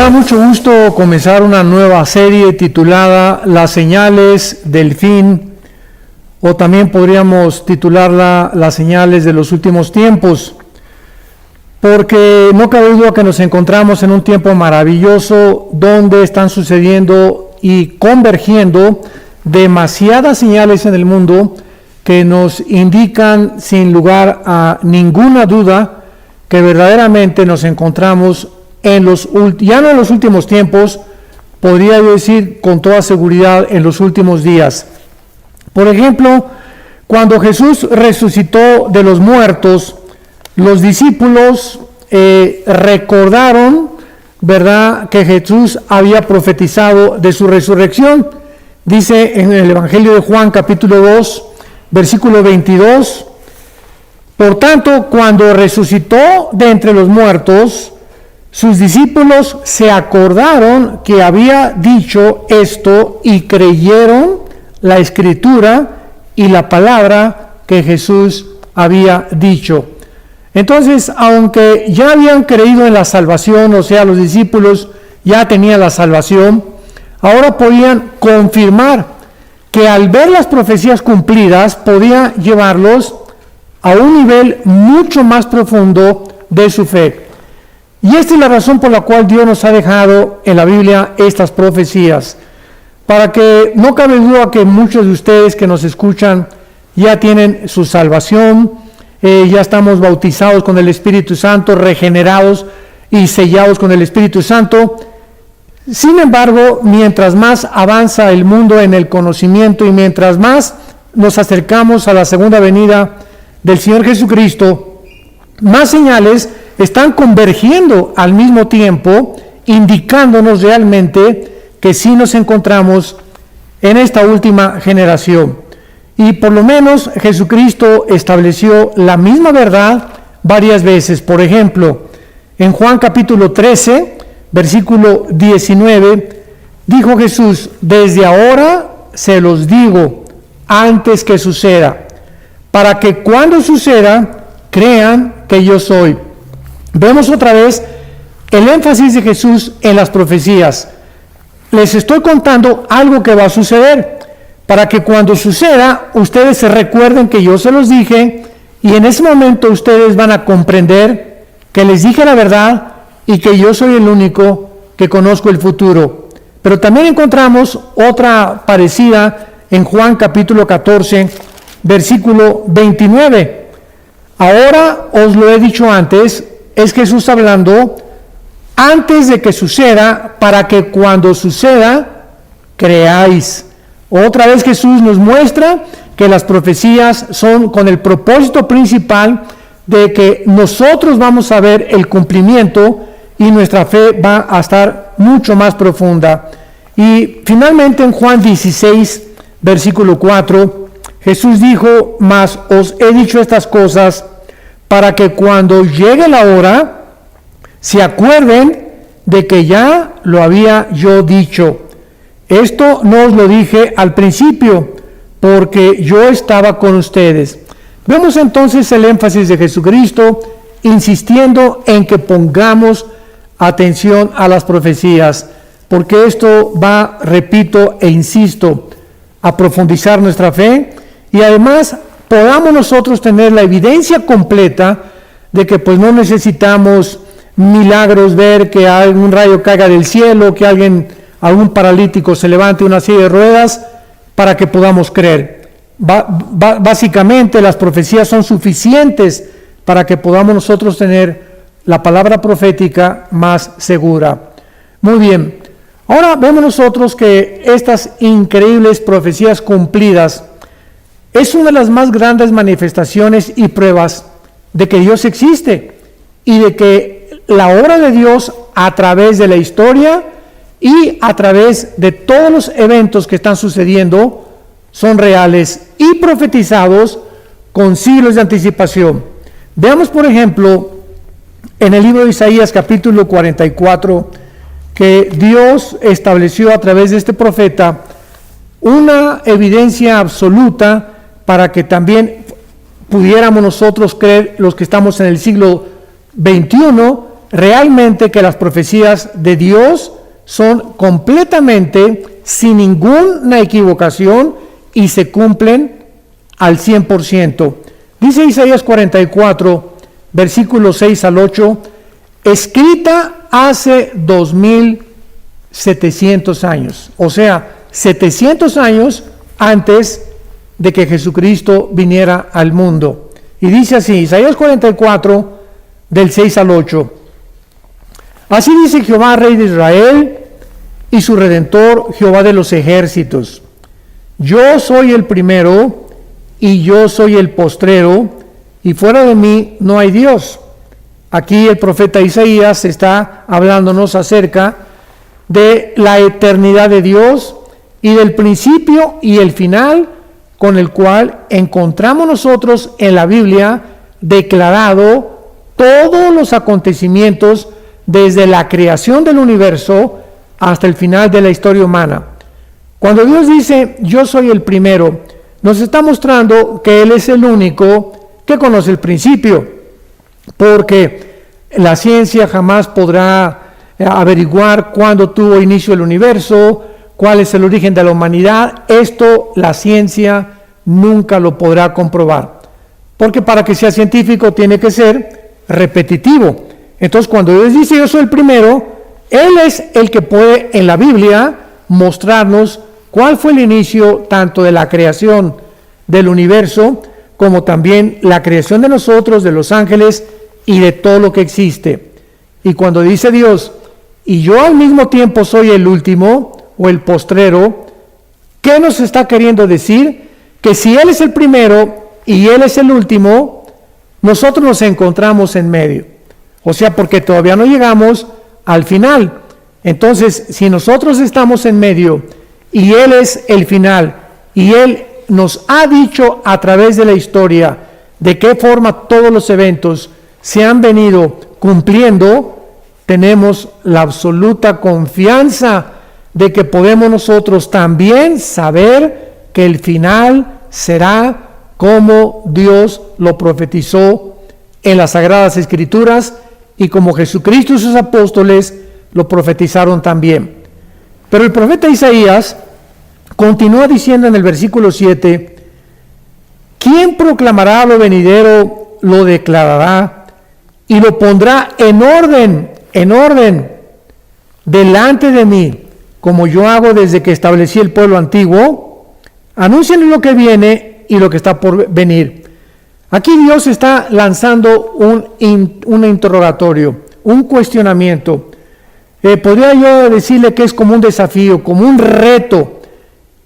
da mucho gusto comenzar una nueva serie titulada Las señales del fin, o también podríamos titularla Las señales de los últimos tiempos, porque no cabe duda que nos encontramos en un tiempo maravilloso donde están sucediendo y convergiendo demasiadas señales en el mundo que nos indican sin lugar a ninguna duda que verdaderamente nos encontramos ya no en los últimos tiempos, podría yo decir con toda seguridad en los últimos días. Por ejemplo, cuando Jesús resucitó de los muertos, los discípulos recordaron, ¿verdad?, que Jesús había profetizado de su resurrección. Dice en el Evangelio de Juan, capítulo 2, versículo 22, por tanto, cuando resucitó de entre los muertos, sus discípulos se acordaron que había dicho esto y creyeron la escritura y la palabra que Jesús había dicho. Entonces, aunque ya habían creído en la salvación, o sea, los discípulos ya tenían la salvación, ahora podían confirmar que al ver las profecías cumplidas podía llevarlos a un nivel mucho más profundo de su fe. Y esta es la razón por la cual Dios nos ha dejado en la Biblia estas profecías, para que no cabe duda que muchos de ustedes que nos escuchan ya tienen su salvación, ya estamos bautizados con el Espíritu Santo, regenerados y sellados con el Espíritu Santo. Sin embargo, mientras más avanza el mundo en el conocimiento y mientras más nos acercamos a la segunda venida del Señor Jesucristo, más señales están convergiendo al mismo tiempo, indicándonos realmente que sí nos encontramos en esta última generación. Y por lo menos Jesucristo estableció la misma verdad varias veces. Por ejemplo, en Juan capítulo 13, versículo 19, dijo Jesús: desde ahora se los digo antes que suceda, para que cuando suceda crean que yo soy. Vemos otra vez el énfasis de Jesús en las profecías. Les estoy contando algo que va a suceder, para que cuando suceda, ustedes se recuerden que yo se los dije, y en ese momento ustedes van a comprender que les dije la verdad y que yo soy el único que conozco el futuro. Pero también encontramos otra parecida en Juan capítulo 14, versículo 29. Ahora os lo he dicho antes, es Jesús hablando, antes de que suceda, para que cuando suceda, creáis. Otra vez Jesús nos muestra que las profecías son con el propósito principal de que nosotros vamos a ver el cumplimiento y nuestra fe va a estar mucho más profunda. Y finalmente en Juan 16, versículo 4, Jesús dijo: mas os he dicho estas cosas para que cuando llegue la hora se acuerden de que ya lo había yo dicho. Esto no os lo dije al principio, porque yo estaba con ustedes. Vemos entonces el énfasis de Jesucristo insistiendo en que pongamos atención a las profecías, porque esto va, repito e insisto, a profundizar nuestra fe y además podamos nosotros tener la evidencia completa de que pues no necesitamos milagros, ver que algún rayo caiga del cielo, que algún paralítico se levante una silla de ruedas para que podamos creer. Básicamente las profecías son suficientes para que podamos nosotros tener la palabra profética más segura. Muy bien, ahora vemos nosotros que estas increíbles profecías cumplidas es una de las más grandes manifestaciones y pruebas de que Dios existe y de que la obra de Dios a través de la historia y a través de todos los eventos que están sucediendo son reales y profetizados con siglos de anticipación. Veamos, por ejemplo, en el libro de Isaías capítulo 44, que Dios estableció a través de este profeta una evidencia absoluta para que también pudiéramos nosotros creer, los que estamos en el siglo XXI, realmente que las profecías de Dios son completamente sin ninguna equivocación y se cumplen al 100%. Dice Isaías 44, versículos 6 al 8, escrita hace 2700 años, o sea, 700 años antes de que Jesucristo viniera al mundo. Y dice así, Isaías 44, del 6 al 8. Así dice Jehová, Rey de Israel, y su Redentor, Jehová de los ejércitos. Yo soy el primero, y yo soy el postrero, y fuera de mí no hay Dios. Aquí el profeta Isaías está hablándonos acerca de la eternidad de Dios y del principio y el final con el cual encontramos nosotros en la Biblia declarado todos los acontecimientos desde la creación del universo hasta el final de la historia humana. Cuando Dios dice, yo soy el primero, nos está mostrando que Él es el único que conoce el principio, porque la ciencia jamás podrá averiguar cuándo tuvo inicio el universo, cuál es el origen de la humanidad. Esto la ciencia nunca lo podrá comprobar, porque para que sea científico tiene que ser repetitivo. Entonces, cuando Dios dice yo soy el primero, Él es el que puede en la Biblia mostrarnos cuál fue el inicio tanto de la creación del universo como también la creación de nosotros, de los ángeles y de todo lo que existe. Y cuando dice Dios, y yo al mismo tiempo soy el último o el postrero, ¿qué nos está queriendo decir? Que si Él es el primero y Él es el último, nosotros nos encontramos en medio. O sea, porque todavía no llegamos al final. Entonces, si nosotros estamos en medio y Él es el final y Él nos ha dicho a través de la historia de qué forma todos los eventos se han venido cumpliendo, tenemos la absoluta confianza de que podemos nosotros también saber que el final será como Dios lo profetizó en las Sagradas Escrituras y como Jesucristo y sus apóstoles lo profetizaron también. Pero el profeta Isaías continúa diciendo en el versículo 7, ¿quién proclamará lo venidero, lo declarará y lo pondrá en orden, delante de mí, como yo hago desde que establecí el pueblo antiguo? Anuncien lo que viene y lo que está por venir. Aquí Dios está lanzando un interrogatorio, un cuestionamiento. Podría yo decirle que es como un desafío, como un reto.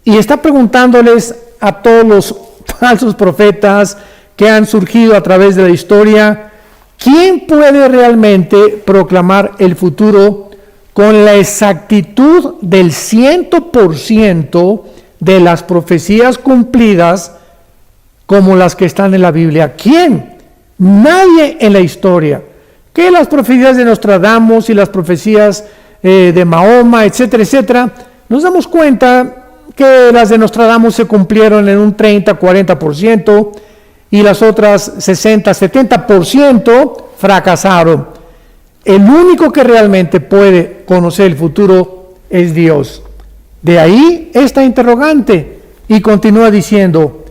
Y está preguntándoles a todos los falsos profetas que han surgido a través de la historia, ¿quién puede realmente proclamar el futuro con la exactitud del 100% de las profecías cumplidas como las que están en la Biblia? ¿Quién? Nadie en la historia. Que las profecías de Nostradamus y las profecías de Mahoma, etcétera, etcétera, nos damos cuenta que las de Nostradamus se cumplieron en un 30-40% y las otras 60-70% fracasaron. El único que realmente puede conocer el futuro es Dios. De ahí esta interrogante, y continúa diciendo,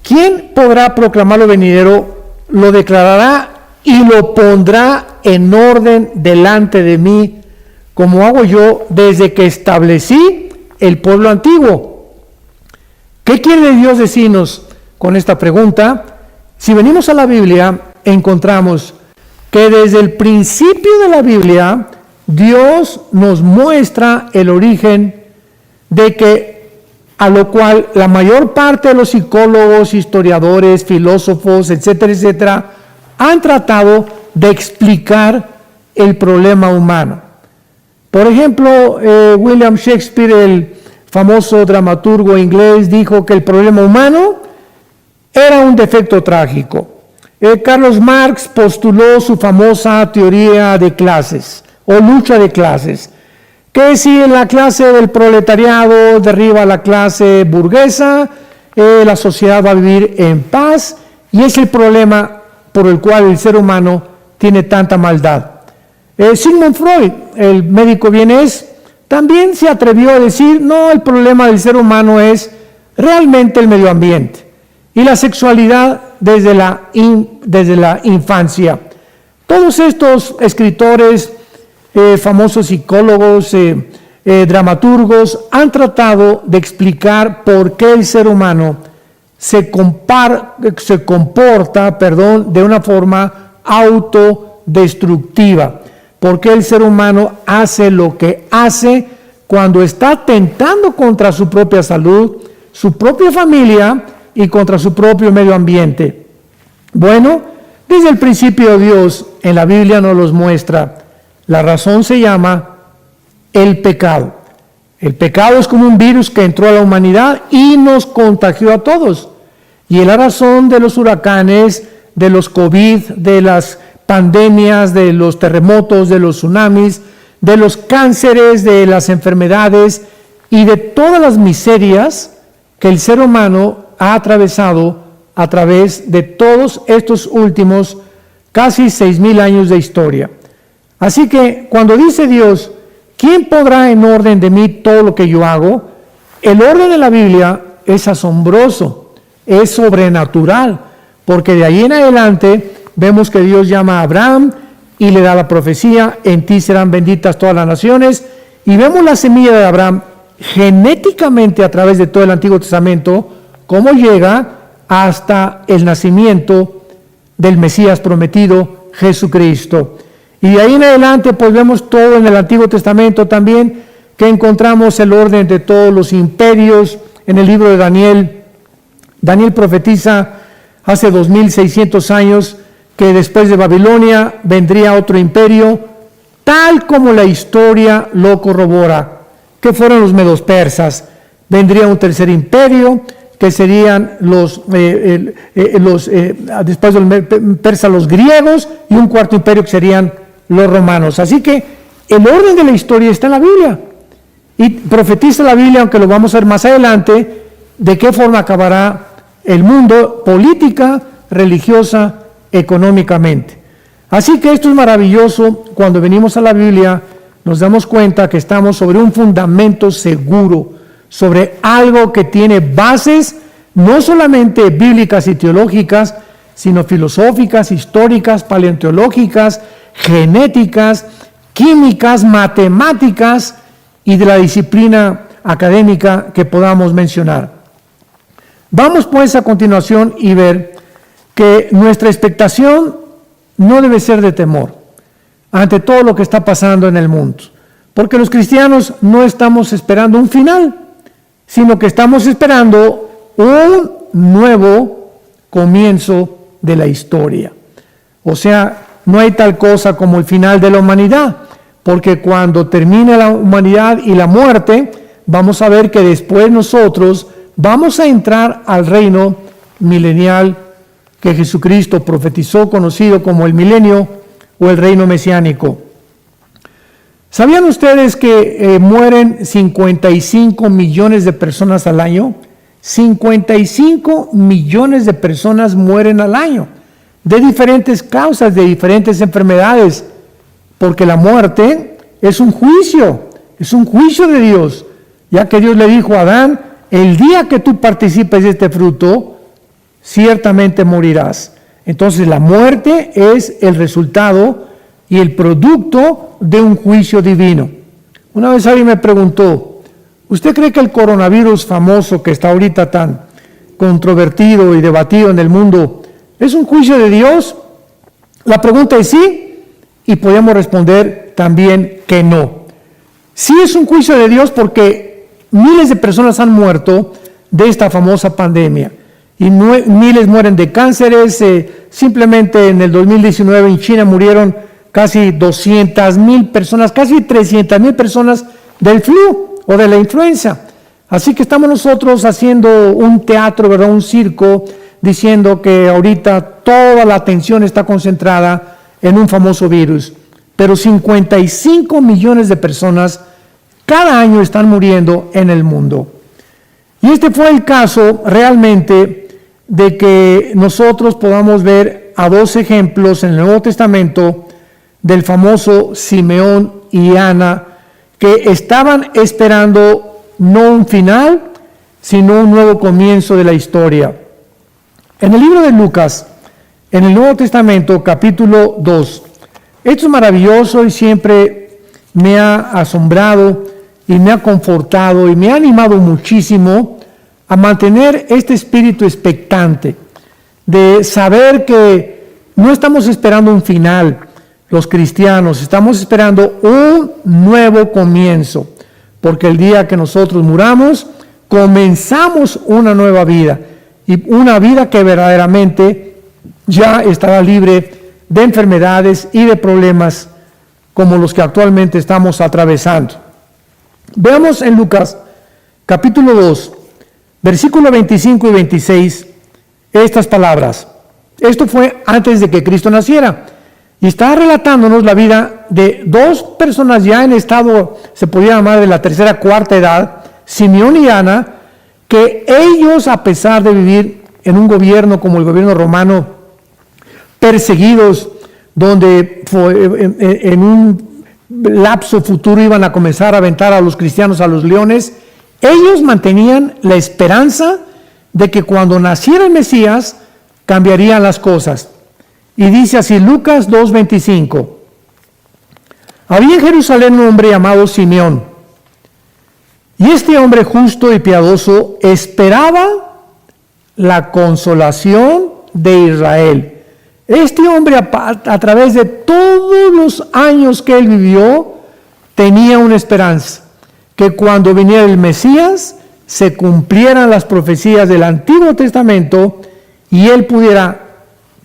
¿quién podrá proclamar lo venidero, lo declarará y lo pondrá en orden delante de mí, como hago yo desde que establecí el pueblo antiguo? ¿Qué quiere Dios decirnos con esta pregunta? Si venimos a la Biblia, encontramos que desde el principio de la Biblia, Dios nos muestra el origen de que, a lo cual la mayor parte de los psicólogos, historiadores, filósofos, etcétera, etcétera, han tratado de explicar el problema humano. Por ejemplo, William Shakespeare, el famoso dramaturgo inglés, dijo que el problema humano era un defecto trágico. Carlos Marx postuló su famosa teoría de clases o lucha de clases, que si la clase del proletariado derriba a la clase burguesa, la sociedad va a vivir en paz, y es el problema por el cual el ser humano tiene tanta maldad. Sigmund Freud, el médico vienés, también se atrevió a decir, no, el problema del ser humano es realmente el medio ambiente y la sexualidad desde la infancia. Todos estos escritores, famosos psicólogos, dramaturgos, han tratado de explicar por qué el ser humano se comporta de una forma autodestructiva. ¿Por qué el ser humano hace lo que hace cuando está atentando contra su propia salud, su propia familia y contra su propio medio ambiente? Bueno, desde el principio Dios en la Biblia nos los muestra. La razón se llama el pecado. El pecado es como un virus que entró a la humanidad y nos contagió a todos. Y es la razón de los huracanes, de los COVID, de las pandemias, de los terremotos, de los tsunamis, de los cánceres, de las enfermedades y de todas las miserias que el ser humano ha atravesado a través de todos estos últimos casi 6,000 años de historia. Así que cuando dice Dios, ¿quién podrá en orden de mí todo lo que yo hago? El orden de la Biblia es asombroso, es sobrenatural, porque de ahí en adelante vemos que Dios llama a Abraham y le da la profecía, en ti serán benditas todas las naciones, y vemos la semilla de Abraham genéticamente a través de todo el Antiguo Testamento, cómo llega hasta el nacimiento del Mesías prometido, Jesucristo. Y de ahí en adelante pues vemos todo en el Antiguo Testamento también, que encontramos el orden de todos los imperios. En el libro de Daniel, Daniel profetiza hace 2600 años que después de Babilonia vendría otro imperio, tal como la historia lo corrobora, que fueron los medos persas. Vendría un tercer imperio, que serían después de los persas, los griegos, y un cuarto imperio que serían los romanos. Así que el orden de la historia está en la Biblia. Y profetiza la Biblia, aunque lo vamos a ver más adelante, de qué forma acabará el mundo, política, religiosa, económicamente. Así que esto es maravilloso. Cuando venimos a la Biblia, nos damos cuenta que estamos sobre un fundamento seguro, sobre algo que tiene bases no solamente bíblicas y teológicas, sino filosóficas, históricas, paleontológicas, genéticas, químicas, matemáticas y de la disciplina académica que podamos mencionar. Vamos pues a continuación y ver que nuestra expectación no debe ser de temor ante todo lo que está pasando en el mundo, porque los cristianos no estamos esperando un final, sino que estamos esperando un nuevo comienzo de la historia. O sea, no hay tal cosa como el final de la humanidad, porque cuando termine la humanidad y la muerte, vamos a ver que después nosotros vamos a entrar al reino milenial que Jesucristo profetizó, conocido como el milenio o el reino mesiánico. ¿Sabían ustedes que mueren 55 millones de personas al año? 55 millones de personas mueren al año, de diferentes causas, de diferentes enfermedades, porque la muerte es un juicio de Dios, ya que Dios le dijo a Adán, el día que tú participes de este fruto, ciertamente morirás. Entonces la muerte es el resultado y el producto de un juicio divino. Una vez alguien me preguntó, ¿usted cree que el coronavirus famoso que está ahorita tan controvertido y debatido en el mundo es un juicio de Dios? La pregunta es sí, y podemos responder también que no. Sí es un juicio de Dios porque miles de personas han muerto de esta famosa pandemia. Y miles mueren de cánceres. Simplemente en el 2019 en China murieron casi 200,000 personas, casi 300,000 personas del flu o de la influenza. Así que estamos nosotros haciendo un teatro, ¿verdad? Un circo, diciendo que ahorita toda la atención está concentrada en un famoso virus. Pero 55 millones de personas cada año están muriendo en el mundo. Y este fue el caso realmente de que nosotros podamos ver a dos ejemplos en el Nuevo Testamento del famoso Simeón y Ana, que estaban esperando no un final, sino un nuevo comienzo de la historia. En el libro de Lucas, en el Nuevo Testamento, capítulo 2, esto es maravilloso y siempre me ha asombrado y me ha confortado y me ha animado muchísimo a mantener este espíritu expectante, de saber que no estamos esperando un final, los cristianos, estamos esperando un nuevo comienzo, porque el día que nosotros muramos, comenzamos una nueva vida, y una vida que verdaderamente ya estará libre de enfermedades y de problemas como los que actualmente estamos atravesando. Veamos en Lucas capítulo 2, versículo 25 y 26, estas palabras. Esto fue antes de que Cristo naciera. Y está relatándonos la vida de dos personas ya en estado, se podría llamar de la tercera, cuarta edad, Simeón y Ana, que ellos, a pesar de vivir en un gobierno como el gobierno romano, perseguidos, donde en un lapso futuro iban a comenzar a aventar a los cristianos a los leones, ellos mantenían la esperanza de que cuando naciera el Mesías cambiarían las cosas. Y dice así, Lucas 2:25, había en Jerusalén un hombre llamado Simeón, y este hombre justo y piadoso esperaba la consolación de Israel. Este hombre, a través de todos los años que él vivió, tenía una esperanza, que cuando viniera el Mesías, se cumplieran las profecías del Antiguo Testamento y él pudiera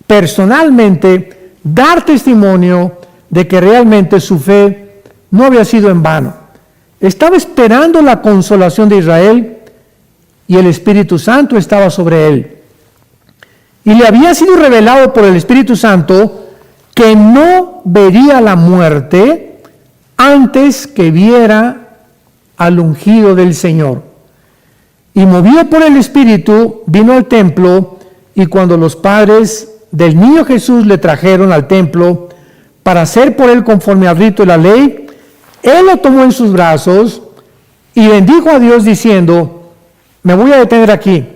personalmente dar testimonio de que realmente su fe no había sido en vano. Estaba esperando la consolación de Israel y el Espíritu Santo estaba sobre él. Y le había sido revelado por el Espíritu Santo que no vería la muerte antes que viera al ungido del Señor. Y movido por el Espíritu, vino al templo, y cuando los padres del niño Jesús le trajeron al templo para hacer por él conforme al rito de la ley, él lo tomó en sus brazos y bendijo a Dios diciendo, me voy a detener aquí.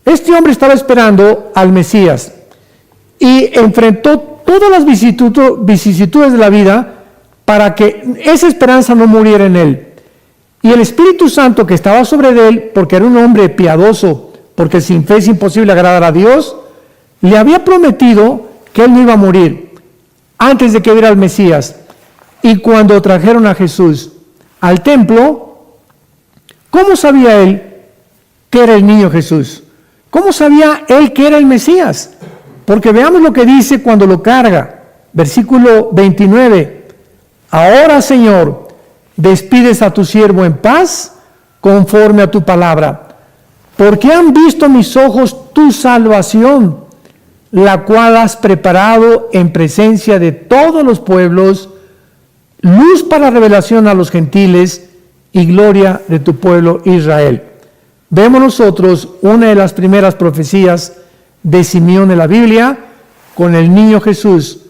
Este hombre estaba esperando al Mesías y enfrentó todas las vicisitudes de la vida para que esa esperanza no muriera en él. Y el Espíritu Santo que estaba sobre él, porque era un hombre piadoso, porque sin fe es imposible agradar a Dios, le había prometido que él no iba a morir antes de que viera al Mesías. Y cuando trajeron a Jesús al templo, ¿cómo sabía él que era el niño Jesús? ¿Cómo sabía él que era el Mesías? Porque veamos lo que dice cuando lo carga. Versículo 29. Ahora, Señor, despides a tu siervo en paz conforme a tu palabra, porque han visto mis ojos tu salvación, la cual has preparado en presencia de todos los pueblos, luz para revelación a los gentiles y gloria de tu pueblo Israel. Vemos nosotros una de las primeras profecías de Simeón en la Biblia, con el niño Jesús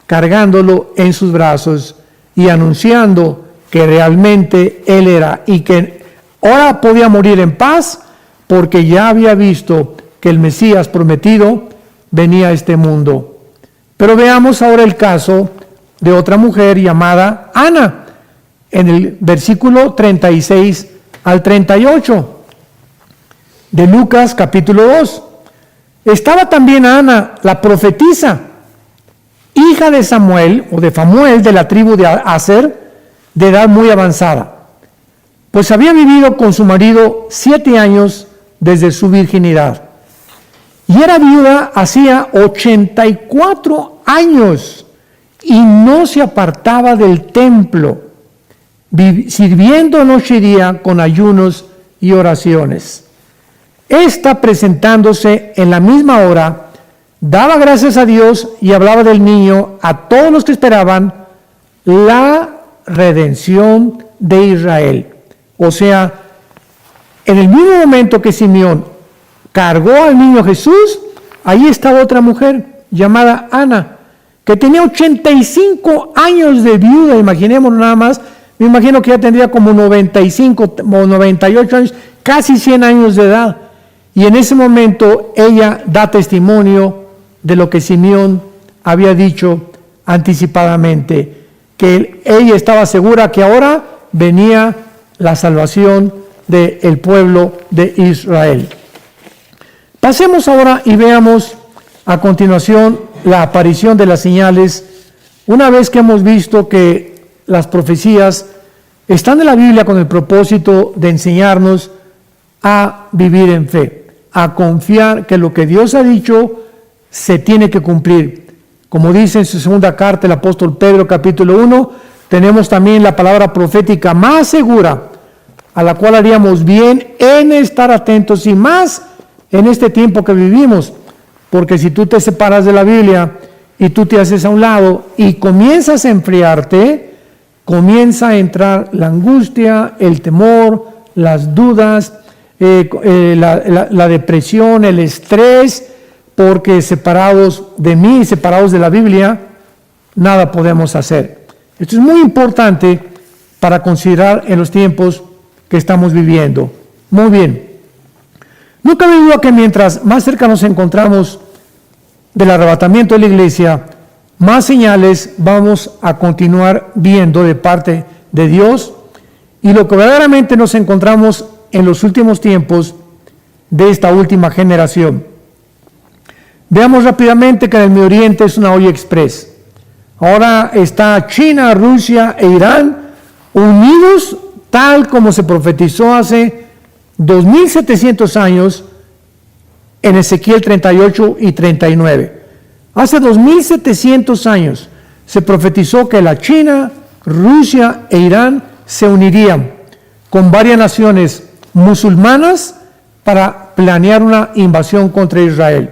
cargándolo en sus brazos y anunciando que realmente él era y que ahora podía morir en paz porque ya había visto que el Mesías prometido venía a este mundo. Pero veamos ahora el caso de otra mujer llamada Ana, en el versículo 36 al 38 de Lucas capítulo 2. Estaba también Ana, la profetisa, hija de Samuel, o de Famuel, de la tribu de Aser, de edad muy avanzada, pues había vivido con su marido 7 años desde su virginidad. Y era viuda hacía 84 años y no se apartaba del templo, sirviendo noche y día con ayunos y oraciones. Esta, presentándose en la misma hora, daba gracias a Dios y hablaba del niño a todos los que esperaban la redención de Israel. O sea, en el mismo momento que Simeón cargó al niño Jesús, ahí estaba otra mujer llamada Ana, que tenía 85 años de viuda, imaginémonos nada más, me imagino que ya tendría como 95 o 98 años, casi 100 años de edad. Y en ese momento ella da testimonio de lo que Simeón había dicho anticipadamente, que ella estaba segura que ahora venía la salvación del pueblo de Israel. Pasemos ahora y veamos a continuación la aparición de las señales, una vez que hemos visto que las profecías están en la Biblia con el propósito de enseñarnos a vivir en fe, a confiar que lo que Dios ha dicho se tiene que cumplir. Como dice en su segunda carta el apóstol Pedro, capítulo 1, tenemos también la palabra profética más segura, a la cual haríamos bien en estar atentos y más en este tiempo que vivimos. Porque si tú te separas de la Biblia y tú te haces a un lado y comienzas a enfriarte, comienza a entrar la angustia, el temor, las dudas, la depresión, el estrés, porque separados de mí, separados de la Biblia, nada podemos hacer. Esto es muy importante para considerar en los tiempos que estamos viviendo. Muy bien. No cabe duda que mientras más cerca nos encontramos del arrebatamiento de la iglesia, más señales vamos a continuar viendo de parte de Dios, y lo que verdaderamente nos encontramos en los últimos tiempos de esta última generación. Veamos rápidamente que en el Medio Oriente es una olla express. Ahora está China, Rusia e Irán unidos tal como se profetizó hace 2700 años en Ezequiel 38 y 39. Hace 2700 años se profetizó que la China, Rusia e Irán se unirían con varias naciones musulmanas para planear una invasión contra Israel.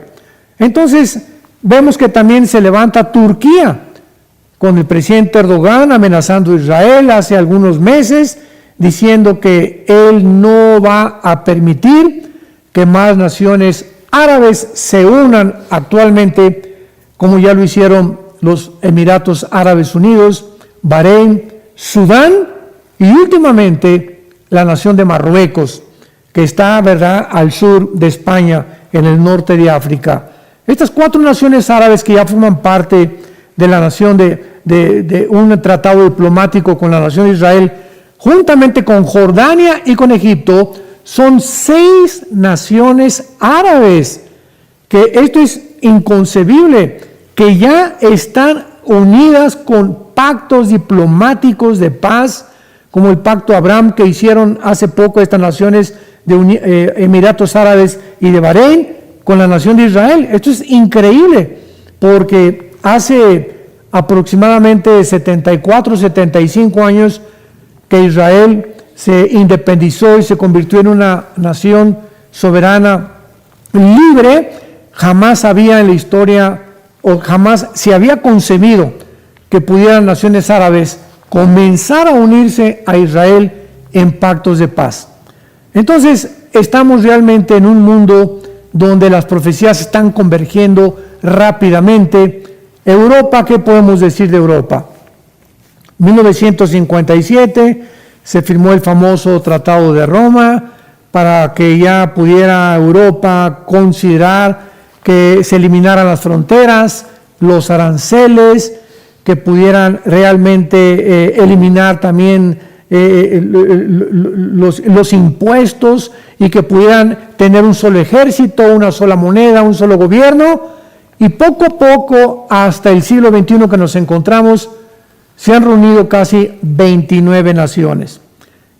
Entonces vemos que también se levanta Turquía con el presidente Erdogan amenazando a Israel hace algunos meses, diciendo que él no va a permitir que más naciones árabes se unan actualmente, como ya lo hicieron los Emiratos Árabes Unidos, Bahrein, Sudán y últimamente la nación de Marruecos, que está, ¿verdad?, al sur de España, en el norte de África. Estas 4 naciones árabes que ya forman parte de la nación de un tratado diplomático con la nación de Israel, juntamente con Jordania y con Egipto, son 6 naciones árabes, que esto es inconcebible, que ya están unidas con pactos diplomáticos de paz, como el pacto Abraham que hicieron hace poco estas naciones de Emiratos Árabes y de Bahrein con la nación de Israel. Esto es increíble, porque hace aproximadamente 74, 75 años que Israel se independizó y se convirtió en una nación soberana, libre. Jamás había en la historia, o jamás se había concebido que pudieran naciones árabes comenzar a unirse a Israel en pactos de paz. Entonces, estamos realmente en un mundo donde las profecías están convergiendo rápidamente. Europa, ¿qué podemos decir de Europa? 1957 se firmó el famoso Tratado de Roma para que ya pudiera Europa considerar que se eliminaran las fronteras, los aranceles, que pudieran realmente eliminar también los impuestos y que pudieran tener un solo ejército, una sola moneda, un solo gobierno. Y poco a poco, hasta el siglo XXI que nos encontramos, se han reunido casi 29 naciones.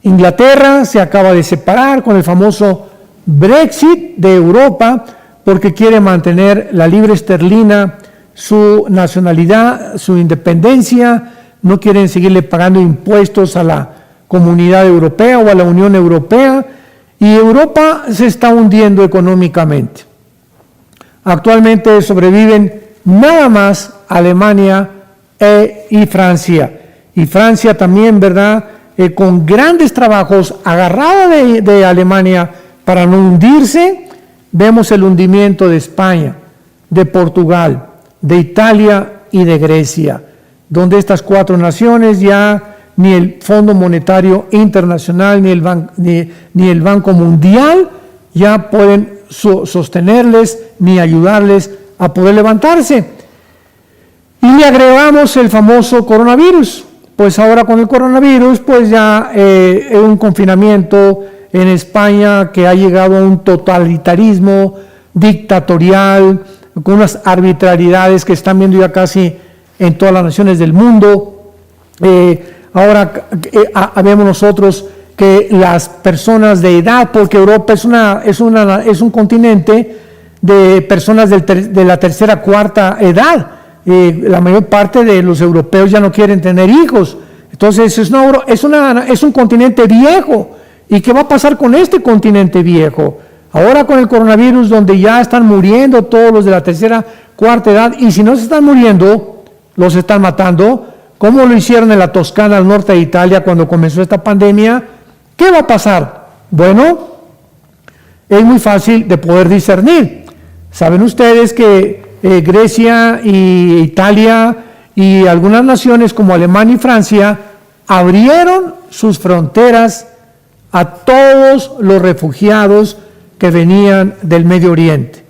Inglaterra se acaba de separar con el famoso Brexit de Europa porque quiere mantener la libra esterlina, su nacionalidad, su independencia. No quieren seguirle pagando impuestos a la Comunidad Europea o a la Unión Europea, y Europa se está hundiendo económicamente. Actualmente sobreviven nada más Alemania y Francia. Y Francia también, ¿verdad?, con grandes trabajos, agarrada de Alemania para no hundirse. Vemos el hundimiento de España, de Portugal, de Italia y de Grecia, donde estas 4 naciones ya ni el Fondo Monetario Internacional ni el Banco Mundial ya pueden sostenerles ni ayudarles a poder levantarse. Y le agregamos el famoso coronavirus. Pues ahora con el coronavirus, pues ya un confinamiento en España que ha llegado a un totalitarismo dictatorial, con unas arbitrariedades que están viendo ya casi en todas las naciones del mundo. Ahora vemos nosotros que las personas de edad, porque Europa es un continente de personas de la tercera, cuarta edad. La mayor parte de los europeos ya no quieren tener hijos. Entonces es un continente viejo. ¿Y qué va a pasar con este continente viejo? Ahora con el coronavirus, donde ya están muriendo todos los de la tercera, cuarta edad, y si no se están muriendo, los están matando, como lo hicieron en la Toscana, al norte de Italia, cuando comenzó esta pandemia. ¿Qué va a pasar? Bueno, es muy fácil de poder discernir. Saben ustedes que Grecia y Italia y algunas naciones como Alemania y Francia abrieron sus fronteras a todos los refugiados que venían del Medio Oriente.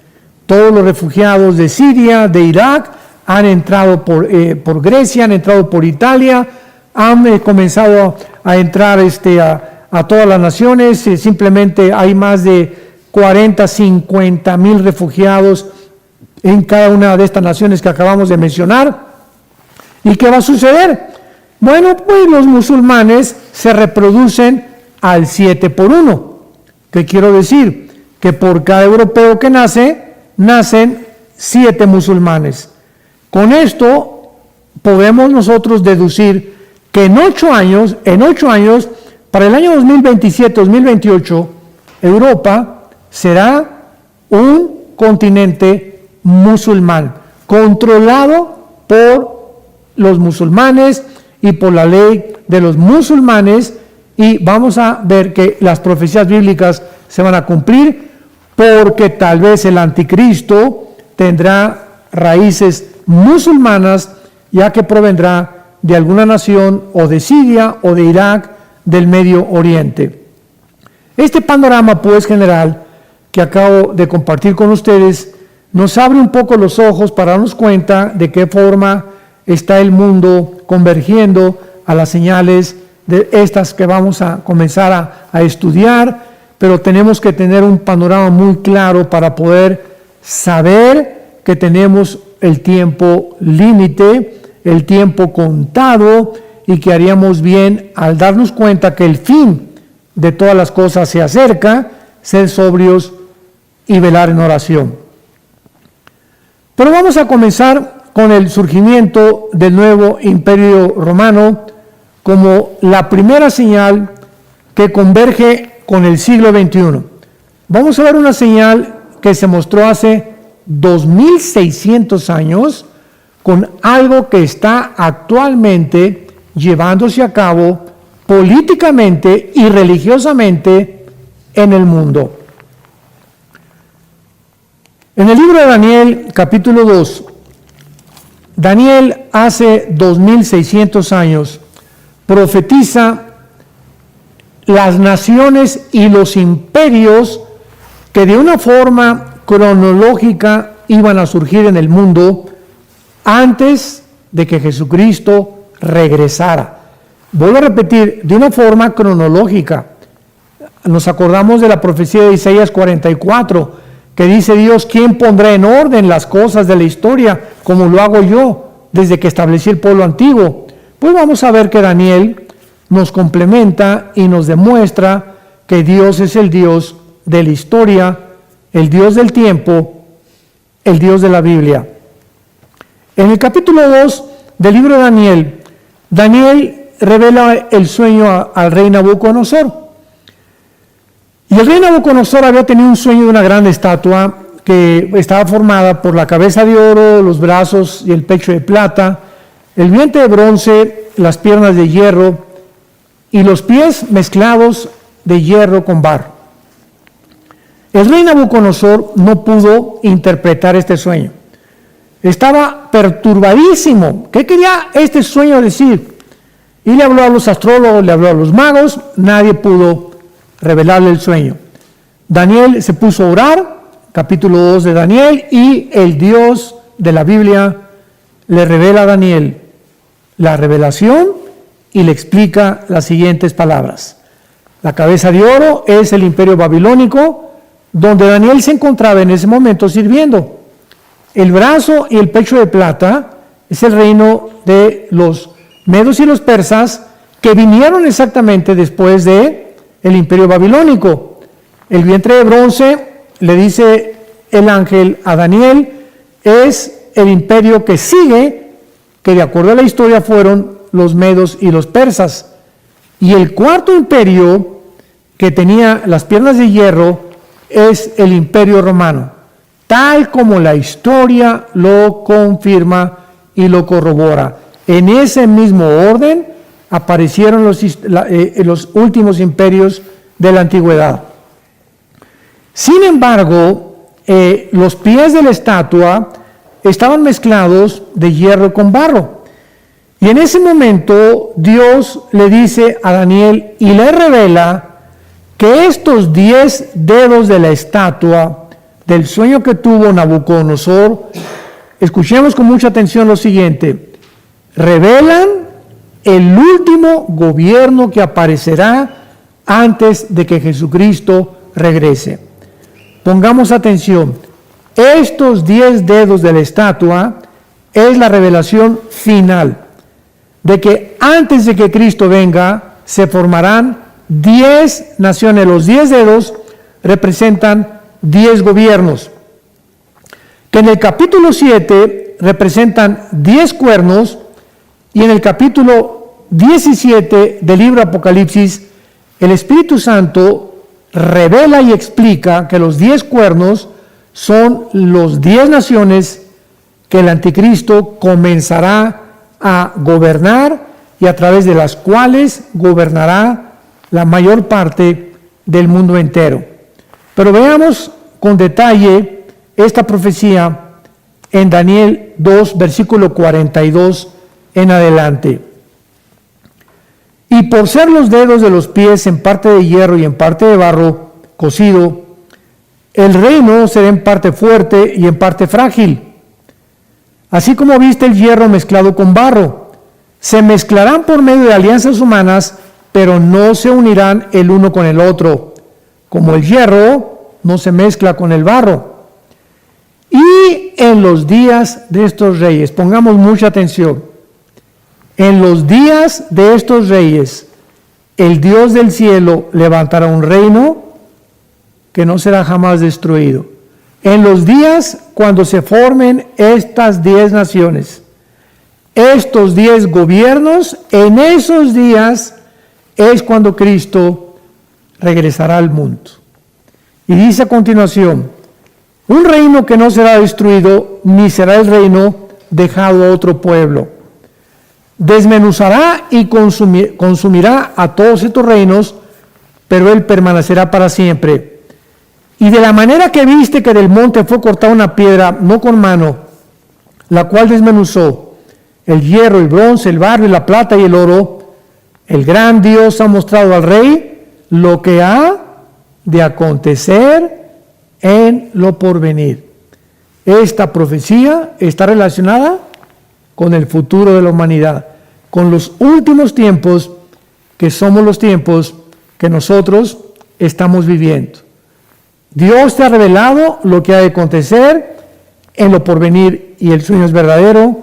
Todos los refugiados de Siria, de Irak, han entrado por Grecia, han entrado por Italia, han comenzado a entrar a todas las naciones. Simplemente hay más de 40, 50 mil refugiados en cada una de estas naciones que acabamos de mencionar. ¿Y qué va a suceder? Bueno, pues los musulmanes se reproducen al 7:1. ¿Qué quiero decir? Que por cada europeo que nacen 7 musulmanes. Con esto podemos nosotros deducir que en 8 años, para el año 2027-2028, Europa será un continente musulmán, controlado por los musulmanes y por la ley de los musulmanes, y vamos a ver que las profecías bíblicas se van a cumplir, porque tal vez el anticristo tendrá raíces musulmanas, ya que provendrá de alguna nación o de Siria o de Irak, del Medio Oriente. Este panorama, pues, general que acabo de compartir con ustedes nos abre un poco los ojos para darnos cuenta de qué forma está el mundo convergiendo a las señales de estas que vamos a comenzar a estudiar, pero tenemos que tener un panorama muy claro para poder saber que tenemos el tiempo límite, el tiempo contado, y que haríamos bien al darnos cuenta que el fin de todas las cosas se acerca, ser sobrios y velar en oración. Pero vamos a comenzar con el surgimiento del nuevo imperio romano como la primera señal que converge con el siglo XXI. Vamos a ver una señal que se mostró hace 2600 años con algo que está actualmente llevándose a cabo políticamente y religiosamente en el mundo. En el libro de Daniel, capítulo 2, Daniel hace 2600 años profetiza las naciones y los imperios que de una forma cronológica iban a surgir en el mundo antes de que Jesucristo regresara. Vuelvo a repetir, de una forma cronológica. Nos acordamos de la profecía de Isaías 44, que dice Dios: ¿quién pondrá en orden las cosas de la historia como lo hago yo desde que establecí el pueblo antiguo? Pues vamos a ver que Daniel nos complementa y nos demuestra que Dios es el Dios de la historia, el Dios del tiempo, el Dios de la Biblia. En el capítulo 2 del libro de Daniel, Daniel revela el sueño al rey Nabucodonosor. Y el rey Nabucodonosor había tenido un sueño de una gran estatua que estaba formada por la cabeza de oro, los brazos y el pecho de plata, el vientre de bronce, las piernas de hierro y los pies mezclados de hierro con barro. El rey Nabucodonosor no pudo interpretar este sueño. Estaba perturbadísimo. ¿Qué quería este sueño decir? Y le habló a los astrólogos, le habló a los magos, nadie pudo revelarle el sueño. Daniel se puso a orar, capítulo 2 de Daniel, y el Dios de la Biblia le revela a Daniel la revelación y le explica las siguientes palabras. La cabeza de oro es el imperio babilónico, donde Daniel se encontraba en ese momento sirviendo. El brazo y el pecho de plata es el reino de los medos y los persas, que vinieron exactamente después de el imperio babilónico. El vientre de bronce, le dice el ángel a Daniel, es el imperio que sigue, que de acuerdo a la historia fueron los medos y los persas. Y el cuarto imperio, que tenía las piernas de hierro, es el imperio romano, tal como la historia lo confirma y lo corrobora. En ese mismo orden aparecieron los últimos imperios de la antigüedad. Sin embargo, los pies de la estatua estaban mezclados de hierro con barro. Y en ese momento Dios le dice a Daniel y le revela que estos 10 dedos de la estatua del sueño que tuvo Nabucodonosor, escuchemos con mucha atención lo siguiente, revelan el último gobierno que aparecerá antes de que Jesucristo regrese. Pongamos atención, estos 10 dedos de la estatua es la revelación final de que antes de que Cristo venga se formarán 10 naciones. Los 10 dedos representan 10 gobiernos, que en el capítulo 7 representan 10 cuernos, y en el capítulo 17 del libro Apocalipsis, el Espíritu Santo revela y explica que los 10 cuernos son los 10 naciones que el anticristo comenzará a gobernar y a través de las cuales gobernará la mayor parte del mundo entero. Pero veamos con detalle esta profecía en Daniel 2, versículo 42 en adelante. Y por ser los dedos de los pies en parte de hierro y en parte de barro cocido, el reino será en parte fuerte y en parte frágil. Así como viste el hierro mezclado con barro, se mezclarán por medio de alianzas humanas, pero no se unirán el uno con el otro, como el hierro no se mezcla con el barro. Y en los días de estos reyes, pongamos mucha atención, en los días de estos reyes, el Dios del cielo levantará un reino que no será jamás destruido. En los días cuando se formen estas 10 naciones, estos 10 gobiernos, en esos días es cuando Cristo regresará al mundo. Y dice a continuación, un reino que no será destruido, ni será el reino dejado a otro pueblo. Desmenuzará y consumirá a todos estos reinos, pero él permanecerá para siempre. Y de la manera que viste que del monte fue cortada una piedra, no con mano, la cual desmenuzó el hierro, el bronce, el barro, la plata y el oro, el gran Dios ha mostrado al rey lo que ha de acontecer en lo porvenir. Esta profecía está relacionada con el futuro de la humanidad, con los últimos tiempos, que somos los tiempos que nosotros estamos viviendo. Dios te ha revelado lo que ha de acontecer en lo porvenir, y el sueño es verdadero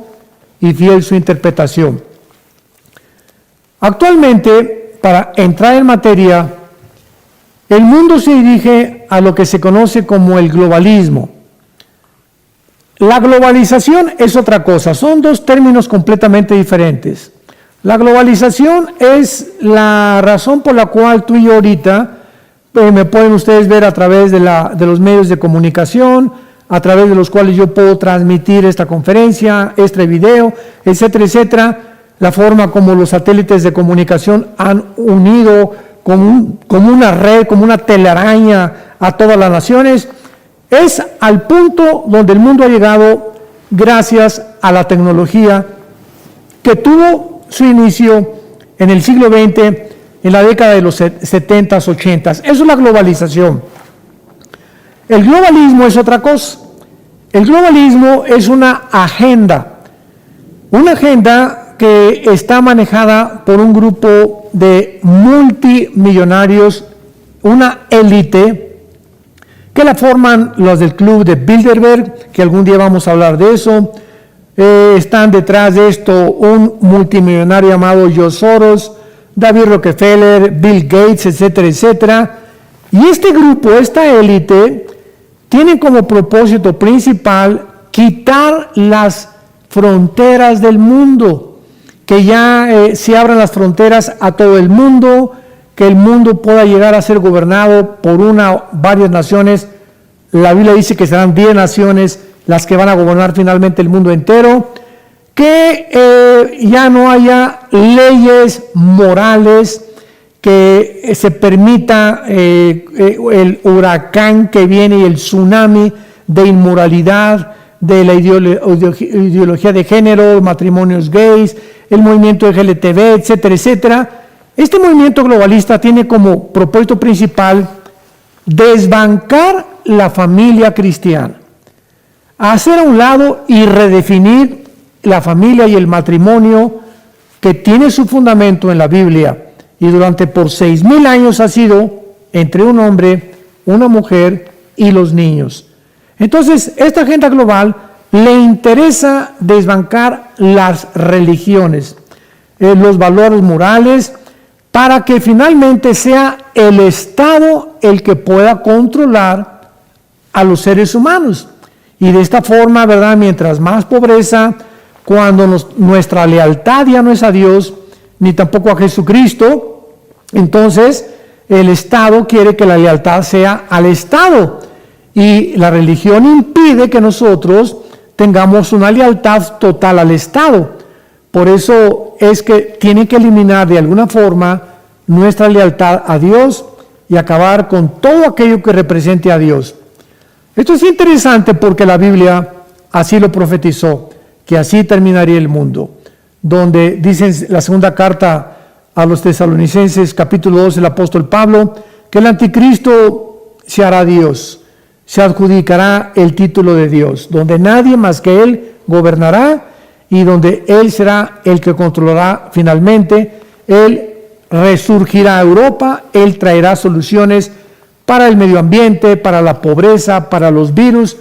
y fiel su interpretación. Actualmente, para entrar en materia, el mundo se dirige a lo que se conoce como el globalismo. La globalización es otra cosa, son dos términos completamente diferentes. La globalización es la razón por la cual tú y yo ahorita, me pueden ustedes ver a través de los medios de comunicación, a través de los cuales yo puedo transmitir esta conferencia, este video, etcétera, etcétera, la forma como los satélites de comunicación han unido como una red, como una telaraña a todas las naciones, es al punto donde el mundo ha llegado gracias a la tecnología que tuvo su inicio en el siglo XX, en la década de los 70s, 80s. Eso es la globalización. El globalismo es otra cosa. El globalismo es una agenda que está manejada por un grupo de multimillonarios, una élite, que la forman los del club de Bilderberg, que algún día vamos a hablar de eso. Están detrás de esto un multimillonario llamado George Soros, David Rockefeller, Bill Gates, etcétera, etcétera. Y este grupo, esta élite, tiene como propósito principal quitar las fronteras del mundo, que ya se abran las fronteras a todo el mundo, que el mundo pueda llegar a ser gobernado por varias naciones. La Biblia dice que serán 10 naciones las que van a gobernar finalmente el mundo entero, que ya no haya leyes morales, que se permita el huracán que viene y el tsunami de inmoralidad, de la ideología de género, matrimonios gays, el movimiento LGTB, etcétera, etcétera. Este movimiento globalista tiene como propósito principal desbancar la familia cristiana, hacer a un lado y redefinir la familia y el matrimonio que tiene su fundamento en la Biblia y durante por 6,000 años ha sido entre un hombre, una mujer y los niños. Entonces, esta agenda global le interesa desbancar las religiones, los valores morales, para que finalmente sea el Estado el que pueda controlar a los seres humanos. Y de esta forma, ¿verdad?, mientras más pobreza, cuando nuestra lealtad ya no es a Dios, ni tampoco a Jesucristo, entonces el Estado quiere que la lealtad sea al Estado. Y la religión impide que nosotros tengamos una lealtad total al Estado. Por eso es que tiene que eliminar de alguna forma nuestra lealtad a Dios y acabar con todo aquello que represente a Dios. Esto es interesante porque la Biblia así lo profetizó, que así terminaría el mundo, donde dice en la segunda carta a los Tesalonicenses, capítulo 2, el apóstol Pablo, que el anticristo se hará Dios, se adjudicará el título de Dios, donde nadie más que Él gobernará y donde Él será el que controlará finalmente. Él resurgirá a Europa, Él traerá soluciones para el medio ambiente, para la pobreza, para los virus.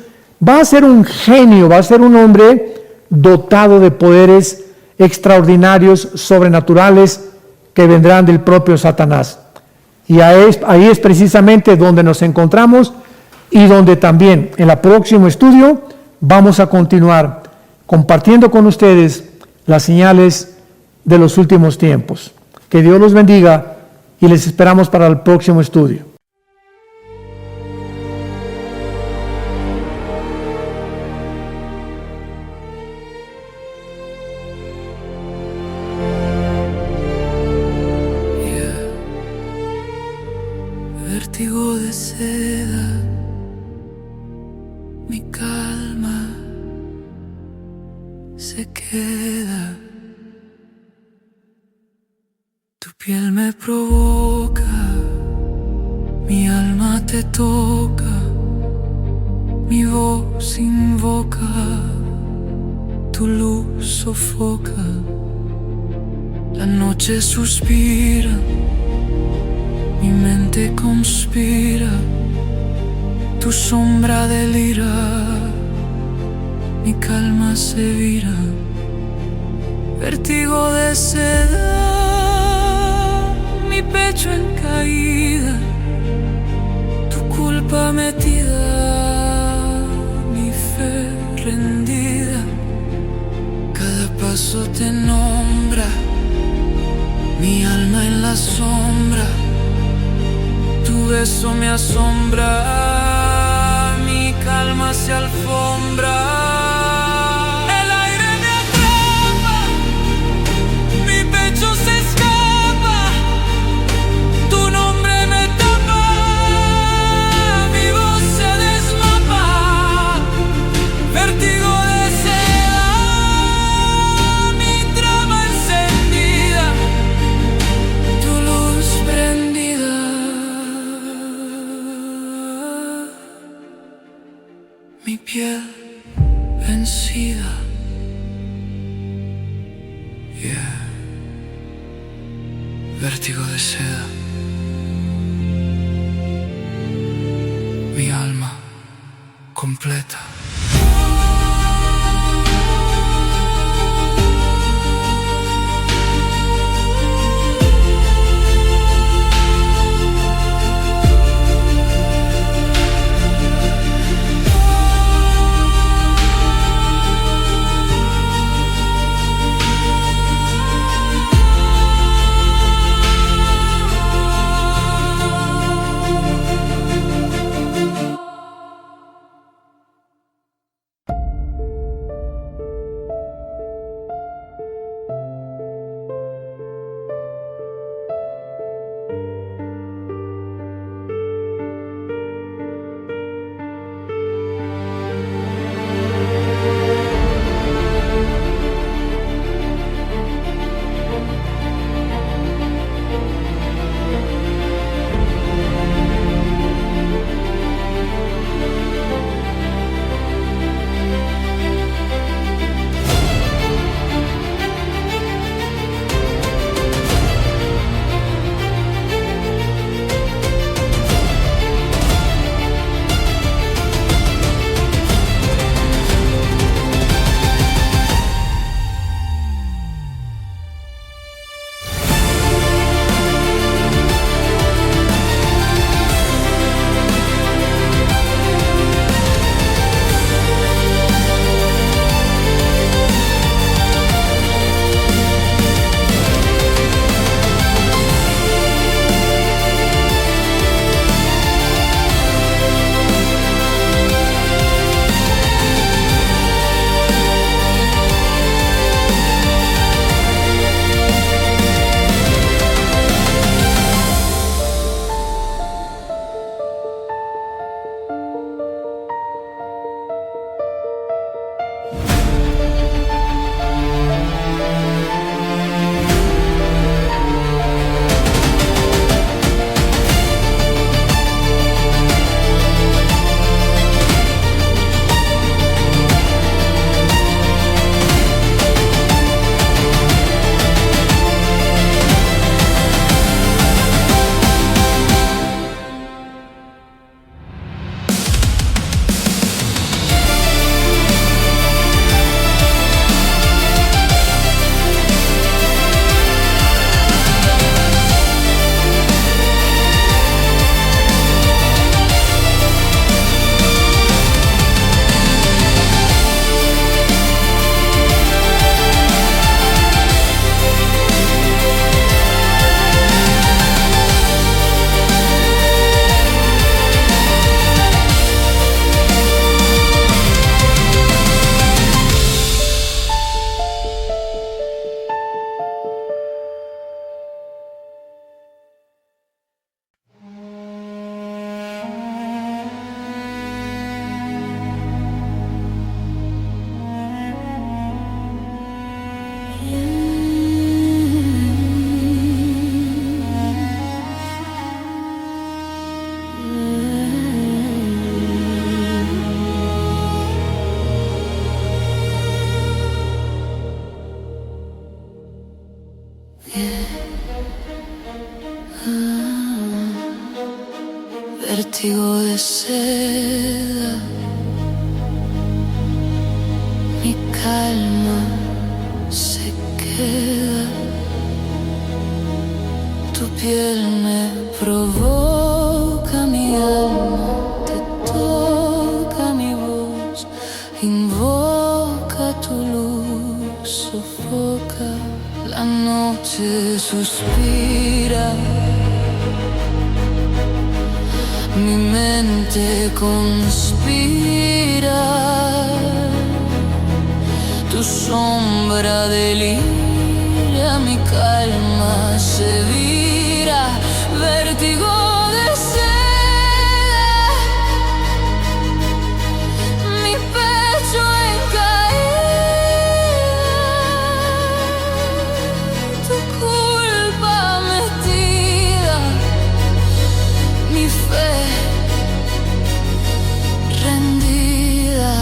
Va a ser un genio, va a ser un hombre dotado de poderes extraordinarios, sobrenaturales, que vendrán del propio Satanás. Y ahí es precisamente donde nos encontramos y donde también en el próximo estudio vamos a continuar compartiendo con ustedes las señales de los últimos tiempos. Que Dios los bendiga y les esperamos para el próximo estudio. Vértigo de seda, mi calma se queda. Tu piel me provoca, mi alma te toca, mi voz invoca, tu luz sofoca, la noche suspira, mi mente conspira, tu sombra delira, mi calma se vira. Vértigo de seda, mi pecho en caída, tu culpa metida, mi fe rendida. Cada paso te nombra, mi alma en la sombra. Tu beso me asombra, mi calma se alfombra. El aire me atrapa, mi pecho se escapa, tu nombre me tapa, mi voz se desmapa. Vértigo de ser. piel vencida. Vértigo de seda. Mi alma completa. Vértigo de seda, mi calma se queda. Tu piel me provoca, mi alma te toca, mi voz invoca tu luz, sofoca. La noche suspira, mi mente conspira, tu sombra delira, mi calma se vira, vértigo de seda, mi pecho en caída, tu culpa metida, mi fe rendida.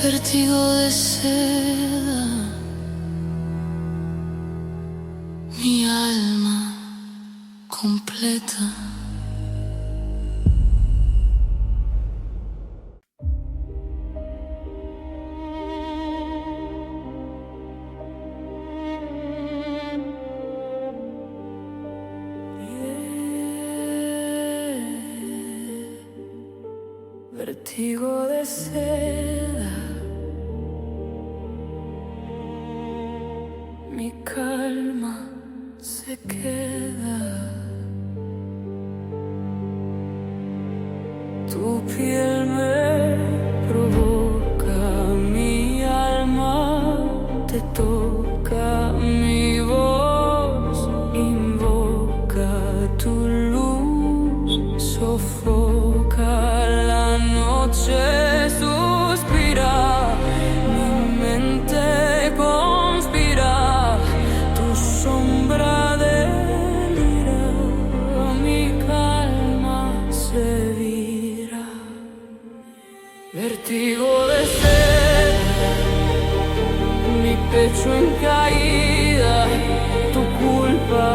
vértigo de seda, mi alma completa. Vértigo de seda, mi calma se queda. Tu piel me provoca, mi alma te toca, mi voz invoca, tu luz sofoca. Suspira, mi mente conspira, tu sombra delira, mi calma se vira. Vértigo de sed, mi pecho en caída, tu culpa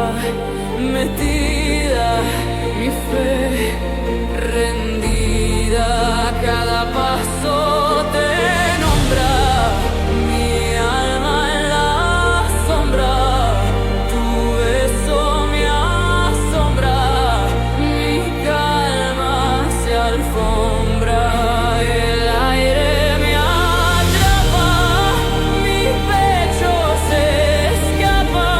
metida, mi fe rendida. Cada paso te nombra, mi alma en la sombra, tu beso me asombra, mi calma se alfombra, el aire me atrapa, mi pecho se escapa,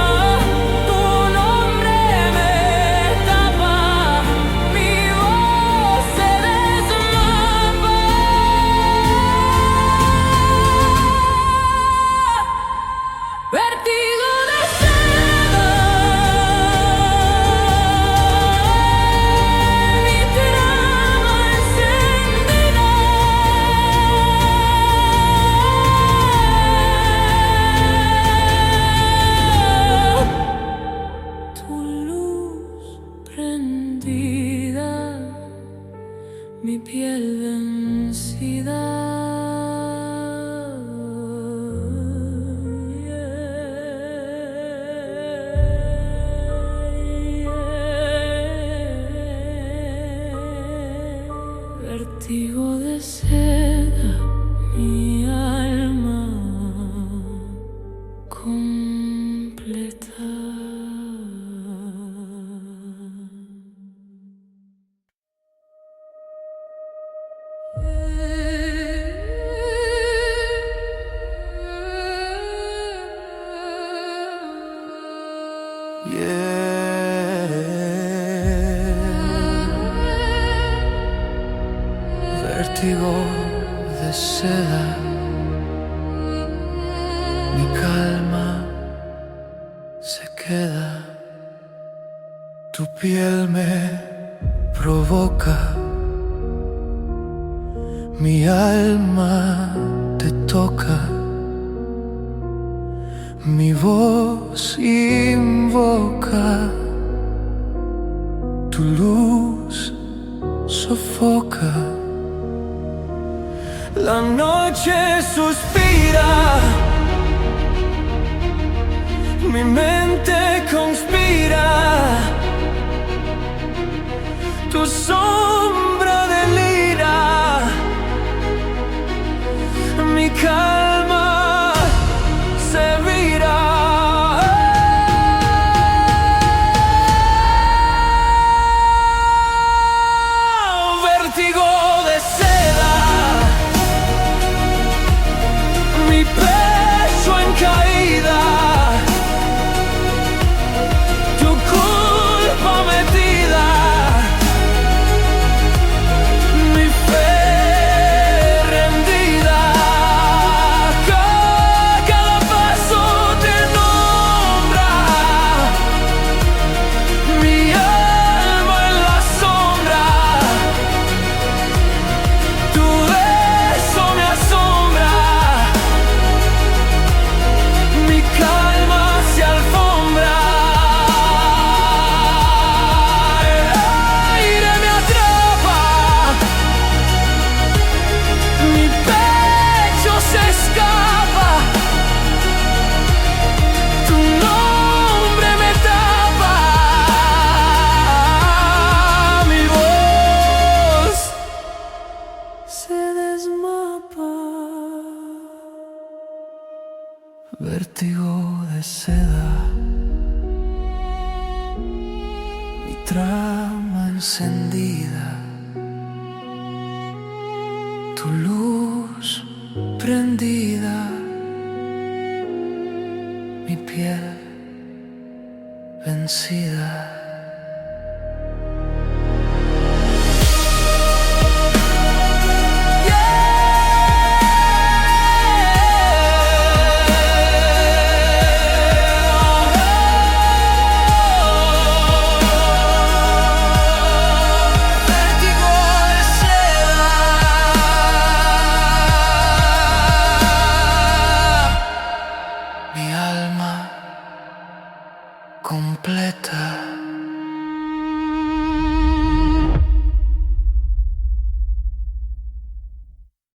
tu nombre me tapa, mi voz se desmapa. Vértigo de seda, mi trama encendida, tu luz prendida, mi piel vencida. Vértigo de seda, mi alma completa. Vértigo de seda, mi calma se queda, tu piel me provoca, mi alma te toca, mi voz invoca, tu luz sofoca. La noche suspira, mi mente conspira, tu sombra delira, mi calma se vira. Vértigo de seda, mi pecho en caída, tu culpa metida, misma paz. Vértigo de seda, mi trama encendida, tu luz prendida, mi piel vencida. Mi alma completa.